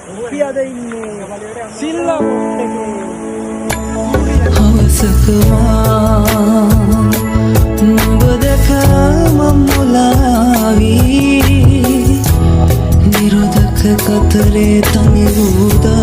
අපි අද ඉන්නේ සිල්ලම් එකේ හවසකවා නුඹ දැක මම මුලාවී නිරෝධක කතරේ තනි වූදා